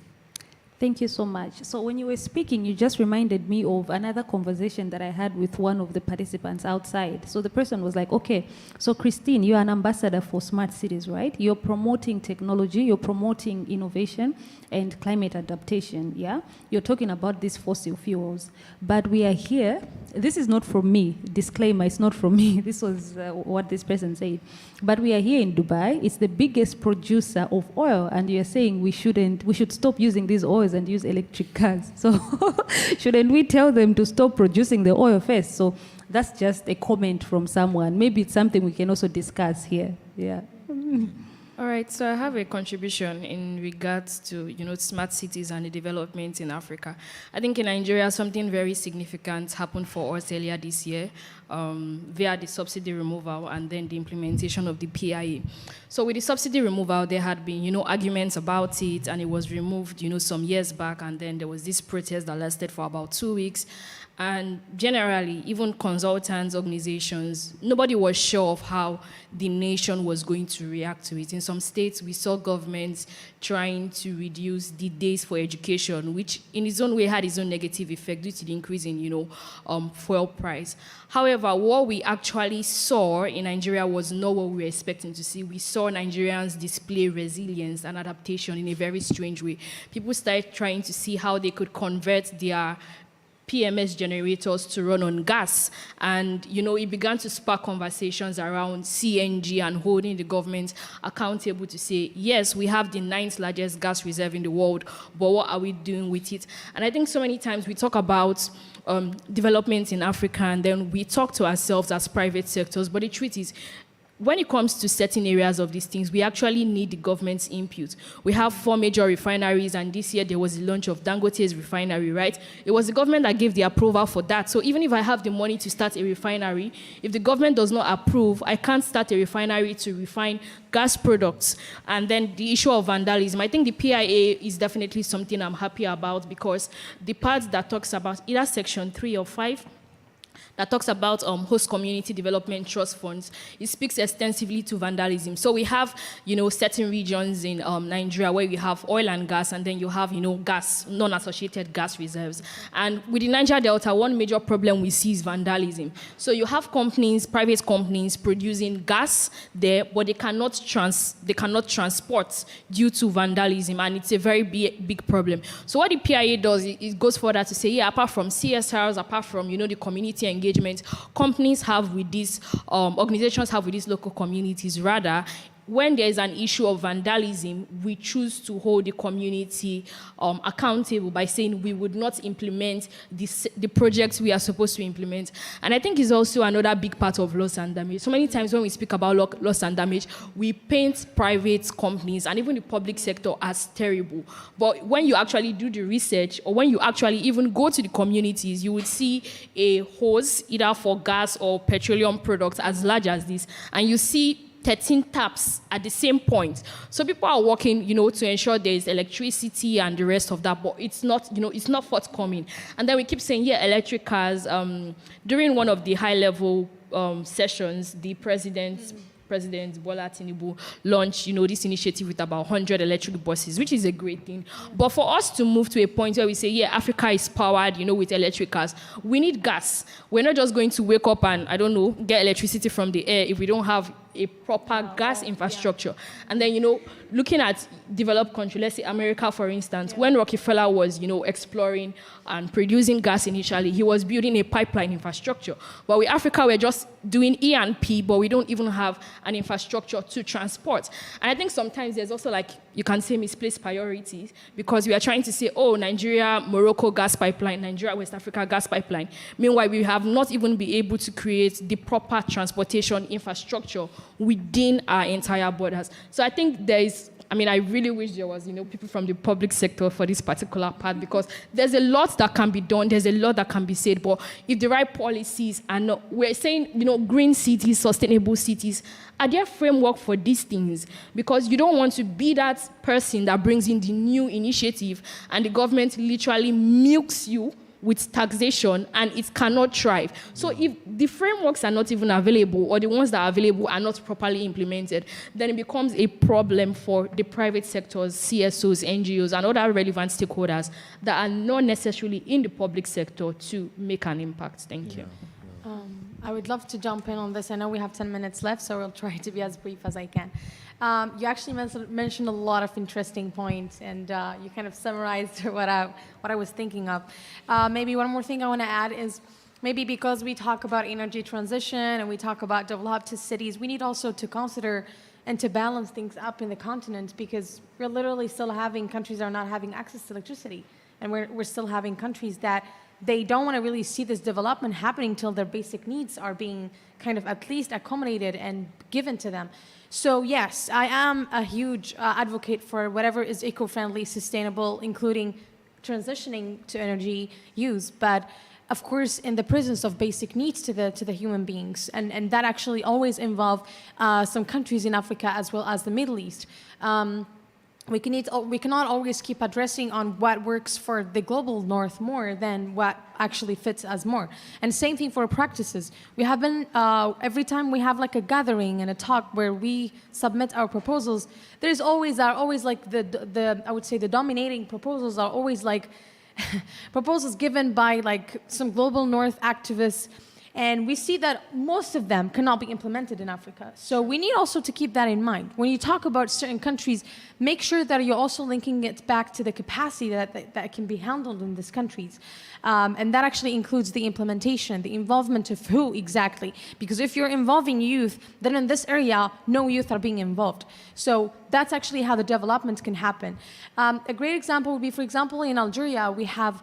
Speaker 1: Thank you so much. So when you were speaking, you just reminded me of another conversation that I had with one of the participants outside. So the person was like, okay, so Christine, you're an ambassador for smart cities, right? You're promoting technology, you're promoting innovation and climate adaptation, yeah? You're talking about these fossil fuels. But we are here, this is not from me, disclaimer, it's not from me. This was what this person said. But we are here in Dubai, it's the biggest producer of oil, and you're saying we should stop using these oils and use electric cars. So shouldn't we tell them to stop producing the oil first? So that's just a comment from someone. Maybe it's something we can also discuss here. Yeah.
Speaker 3: All right, so I have a contribution in regards to, smart cities and the development in Africa. I think in Nigeria, something very significant happened for us earlier this year via the subsidy removal and then the implementation of the PIA. So with the subsidy removal, there had been, arguments about it, and it was removed, some years back, and then there was this protest that lasted for about 2 weeks. And generally, even consultants, organizations, nobody was sure of how the nation was going to react to it. In some states, we saw governments trying to reduce the days for education, which in its own way had its own negative effect due to the increase in, fuel price. However, what we actually saw in Nigeria was not what we were expecting to see. We saw Nigerians display resilience and adaptation in a very strange way. People started trying to see how they could convert their PMS generators to run on gas. And, it began to spark conversations around CNG and holding the government accountable to say, yes, we have the 9th largest gas reserve in the world, but what are we doing with it? And I think so many times we talk about development in Africa, and then we talk to ourselves as private sectors, but the truth is, when it comes to certain areas of these things, we actually need the government's input. We have 4 major refineries, and this year there was the launch of Dangote's refinery, right? It was the government that gave the approval for that. So even if I have the money to start a refinery, if the government does not approve, I can't start a refinery to refine gas products. And then the issue of vandalism, I think the PIA is definitely something I'm happy about, because the part that talks about either Section 3 or 5, that talks about host community development trust funds, it speaks extensively to vandalism. So we have, certain regions in Nigeria where we have oil and gas, and then you have, gas, non-associated gas reserves. And with the Niger Delta, one major problem we see is vandalism. So you have companies, private companies, producing gas there, but they cannot transport due to vandalism, and it's a very big problem. So what the PIA does, it goes further to say, apart from CSRs, apart from, the community engagement, companies have with these, organizations have with these local communities. Rather, when there is an issue of vandalism, we choose to hold the community accountable by saying we would not implement the projects we are supposed to implement. And I think it's also another big part of loss and damage. So many times when we speak about loss and damage, we paint private companies and even the public sector as terrible. But when you actually do the research, or when you actually even go to the communities, you would see a hose, either for gas or petroleum products, as large as this, and you see 13 taps at the same point. So people are working, to ensure there is electricity and the rest of that, but it's not, it's not forthcoming. And then we keep saying, electric cars. During one of the high-level sessions, the President Bola Tinubu launched, this initiative with about 100 electric buses, which is a great thing. But for us to move to a point where we say, Africa is powered, with electric cars, we need gas. We're not just going to wake up and, get electricity from the air if we don't have a proper gas infrastructure. And then, looking at developed countries, let's say America, for instance, when Rockefeller was, exploring and producing gas initially, he was building a pipeline infrastructure. But with Africa, we're just doing E&P, but we don't even have an infrastructure to transport. And I think sometimes there's also, you can say, misplaced priorities, because we are trying to say, Nigeria, Morocco gas pipeline, Nigeria, West Africa gas pipeline. Meanwhile, we have not even been able to create the proper transportation infrastructure within our entire borders. So I think there is, I really wish there was, people from the public sector for this particular part, because there's a lot that can be done, there's a lot that can be said, but if the right policies are not, we're saying, green cities, sustainable cities, are there framework for these things? Because you don't want to be that person that brings in the new initiative and the government literally milks you with taxation and it cannot thrive. So if the frameworks are not even available, or the ones that are available are not properly implemented, then it becomes a problem for the private sectors, CSOs, NGOs, and other relevant stakeholders that are not necessarily in the public sector to make an impact. Thank you.
Speaker 2: I would love to jump in on this. I know we have 10 minutes left, so I'll try to be as brief as I can. You actually mentioned a lot of interesting points, and you kind of summarized what I was thinking of. Maybe one more thing I want to add is, maybe because we talk about energy transition and we talk about developed cities, we need also to consider and to balance things up in the continent, because we're literally still having countries that are not having access to electricity, and we're still having countries that they don't want to really see this development happening till their basic needs are being kind of at least accommodated and given to them. So yes, I am a huge advocate for whatever is eco-friendly, sustainable, including transitioning to energy use, but of course in the presence of basic needs to the human beings, and that actually always involve some countries in Africa as well as the Middle East. We cannot always keep addressing on what works for the global north more than what actually fits us more. And same thing for practices. We have been, every time we have like a gathering and a talk where we submit our proposals, there's always, like I would say the dominating proposals are always like proposals given by like some global north activists. And we see that most of them cannot be implemented in Africa. So we need also to keep that in mind. When you talk about certain countries, make sure that you're also linking it back to the capacity that can be handled in these countries. And that actually includes the implementation, the involvement of who exactly. Because if you're involving youth, then in this area, no youth are being involved. So that's actually how the development can happen. A great example would be, for example, in Algeria, we have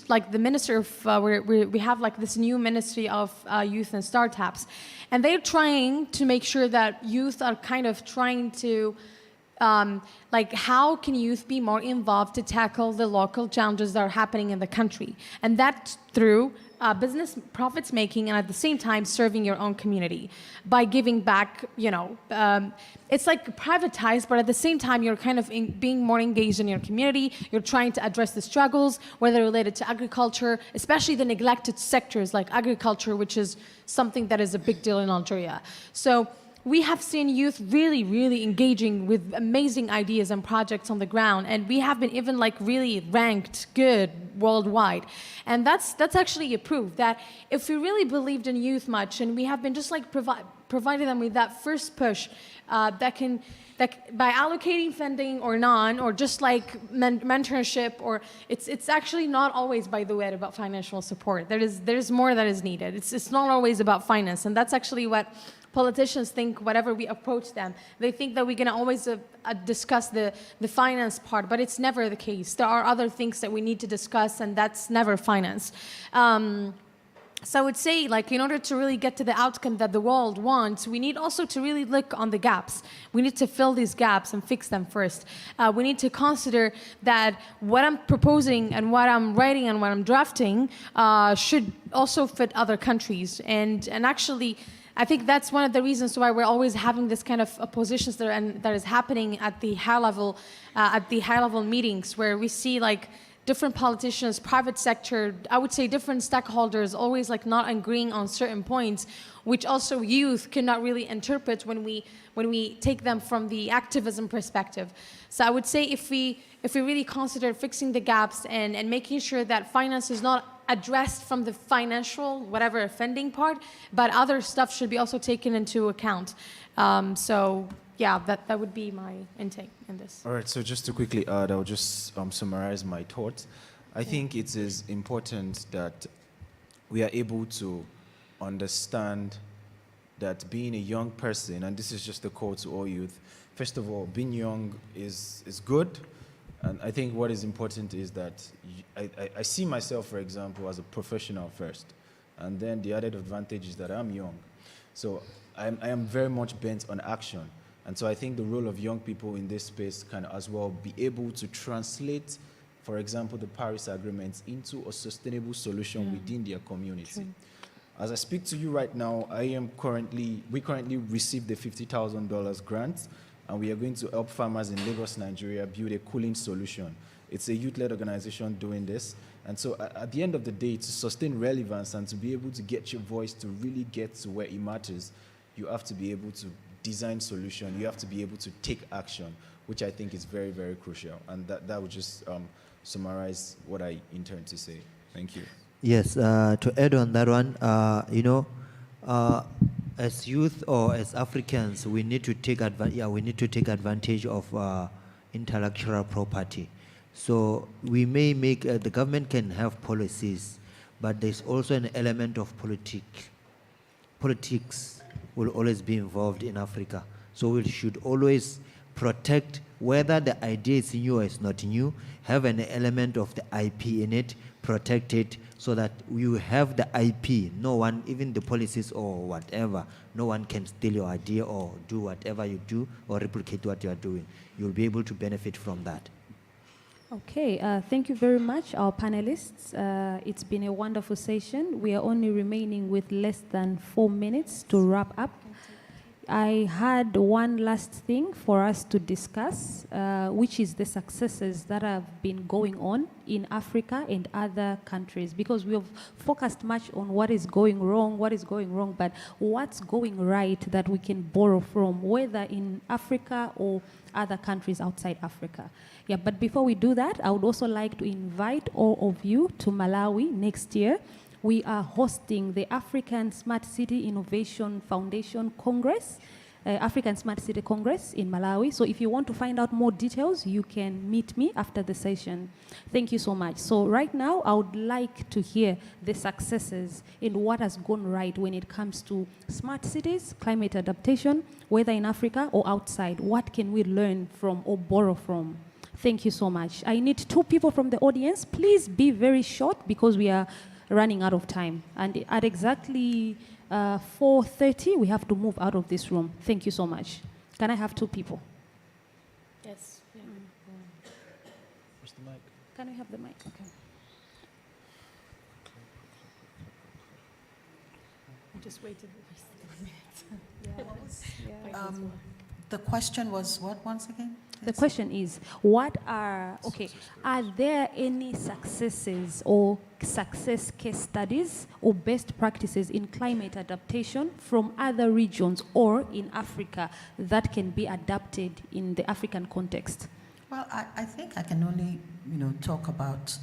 Speaker 2: like the minister of we have like this new ministry of youth and startups, and they're trying to make sure that youth are kind of trying to like how can youth be more involved to tackle the local challenges that are happening in the country, and that's through business profits making and at the same time serving your own community by giving back. It's like privatized, but at the same time you're kind of being more engaged in your community. You're trying to address the struggles, whether related to agriculture, especially the neglected sectors like agriculture, which is something that is a big deal in Algeria. So we have seen youth really, really engaging with amazing ideas and projects on the ground, and we have been even like really ranked good worldwide. And that's actually a proof that if we really believed in youth much, and we have been just like providing them with that first push, that by allocating funding or none, or just like mentorship, or it's actually not always, by the way, about financial support. There's more that is needed. It's not always about finance, and that's actually what politicians think. Whatever we approach them, they think that we're going to always discuss the finance part, but it's never the case. There are other things that we need to discuss, and that's never finance. So I would say, like, in order to really get to the outcome that the world wants, we need also to really look on the gaps. We need to fill these gaps and fix them first. We need to consider that what I'm proposing and what I'm writing and what I'm drafting should also fit other countries. And actually, I think that's one of the reasons why we're always having this kind of oppositions there, and that is happening at the high level meetings, where we see like different politicians, private sector, I would say different stakeholders always like not agreeing on certain points, which also youth cannot really interpret when we take them from the activism perspective. So I would say if we really consider fixing the gaps and making sure that finance is not addressed from the financial, whatever, funding part, but other stuff should be also taken into account. So yeah, that would be my intake in this.
Speaker 4: All right, so just to quickly add, I'll just summarize my thoughts. I think it is important that we are able to understand that being a young person, and this is just a call to all youth, first of all, being young is good. And I think what is important is that I see myself, for example, as a professional first. And then the added advantage is that I'm young. So I am very much bent on action. And so I think the role of young people in this space can as well be able to translate, for example, the Paris Agreement into a sustainable solution within their community. True. As I speak to you right now, we currently received the $50,000 grant, and we are going to help farmers in Lagos, Nigeria build a cooling solution. It's a youth-led organization doing this. And so at the end of the day, to sustain relevance and to be able to get your voice to really get to where it matters, you have to be able to design solution. You have to be able to take action, which I think is very, very crucial. And that would just summarize what I intend to say. Thank you.
Speaker 5: Yes, to add on that one, as youth or as Africans, we need to take advantage of intellectual property. So we may make the government can have policies, but there's also an element of politics will always be involved in Africa. So we should always protect whether the idea is new or is not new, have an element of the IP in it, protect it so that you have the IP. No one, even the policies or whatever, no one can steal your idea or do whatever you do or replicate what you are doing. You'll be able to benefit from that.
Speaker 1: Okay, thank you very much, our panelists. It's been a wonderful session. We are only remaining with less than 4 minutes to wrap up. I had one last thing for us to discuss, which is the successes that have been going on in Africa and other countries, because we have focused much on what is going wrong, but what's going right that we can borrow from, whether in Africa or other countries outside Africa. Yeah, but before we do that, I would also like to invite all of you to Malawi next year, we are hosting the African Smart City Innovation Foundation Congress, African Smart City Congress in Malawi. So if you want to find out more details, you can meet me after the session. Thank you so much. So right now, I would like to hear the successes in what has gone right when it comes to smart cities, climate adaptation, whether in Africa or outside. What can we learn from or borrow from? Thank you so much. I need 2 people from the audience. Please be very short because we are running out of time. And at exactly 4:30, we have to move out of this room. Thank you so much. Can I have 2 people?
Speaker 2: Yes. Yeah.
Speaker 4: Where's the mic?
Speaker 1: Can I have the mic? Okay.
Speaker 2: I just waited.
Speaker 6: The question was what once again?
Speaker 1: The question is, are there any successes or success case studies or best practices in climate adaptation from other regions or in Africa that can be adapted in the African context?
Speaker 6: Well, I think I can only, talk about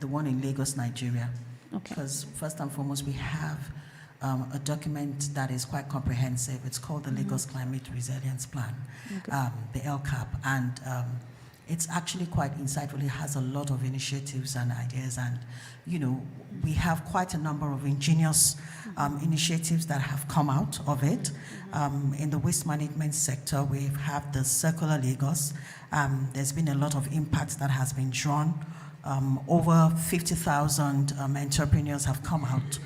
Speaker 6: the one in Lagos, Nigeria.
Speaker 1: Okay.
Speaker 6: Because first and foremost, we have a document that is quite comprehensive. It's called the Lagos Climate Resilience Plan,
Speaker 1: Okay.
Speaker 6: The LCAP, and it's actually quite insightful. It has a lot of initiatives and ideas, and we have quite a number of ingenious initiatives that have come out of it. In the waste management sector, we have the Circular Lagos. There's been a lot of impact that has been drawn. Over 50,000 entrepreneurs have come out,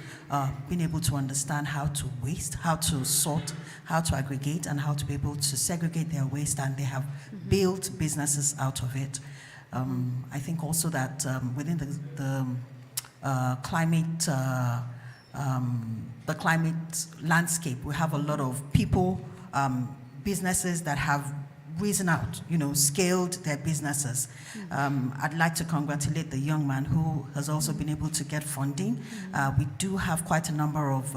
Speaker 6: been able to understand how to waste, how to sort, how to aggregate, and how to be able to segregate their waste, and they have built businesses out of it. I think also that within the climate landscape, we have a lot of people, businesses that have risen out, scaled their businesses. I'd like to congratulate the young man who has also been able to get funding. We do have quite a number of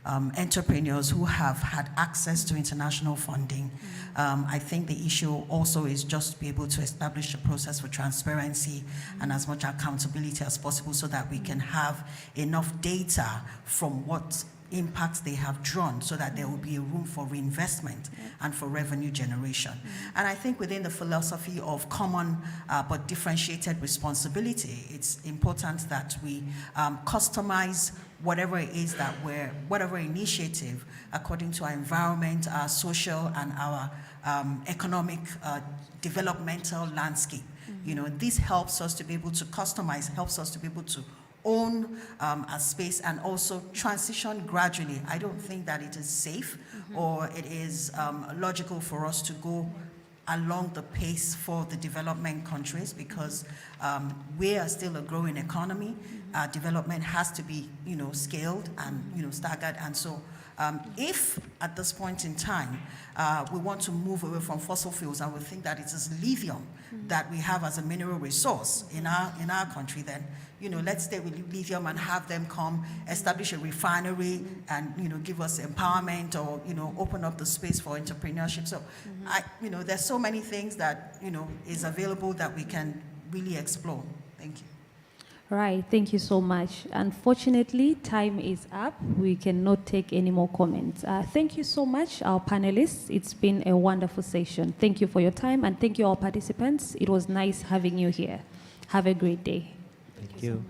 Speaker 6: entrepreneurs who have had access to international funding. I think the issue also is just to be able to establish a process for transparency and as much accountability as possible so that we can have enough data from what impacts they have drawn so that there will be a room for reinvestment and for revenue generation. And I think within the philosophy of common but differentiated responsibility, it's important that we customize whatever it is that whatever initiative according to our environment, our social and our economic developmental landscape. This helps us to be able to customize, helps us to be able to own a space and also transition gradually. I don't think that it is safe or it is logical for us to go along the pace for the development countries because we are still a growing economy. Development has to be, scaled and, staggered. And so if at this point in time we want to move away from fossil fuels and we think that it is lithium that we have as a mineral resource in our country, then let's stay with lithium and have them come establish a refinery and give us empowerment or open up the space for entrepreneurship. So there's so many things that is available that we can really explore. Thank you.
Speaker 1: Right, thank you so much. Unfortunately, time is up. We cannot take any more comments. Thank you so much, our panelists. It's been a wonderful session. Thank you for your time, and thank you, all participants. It was nice having you here. Have a great day.
Speaker 5: Thank you.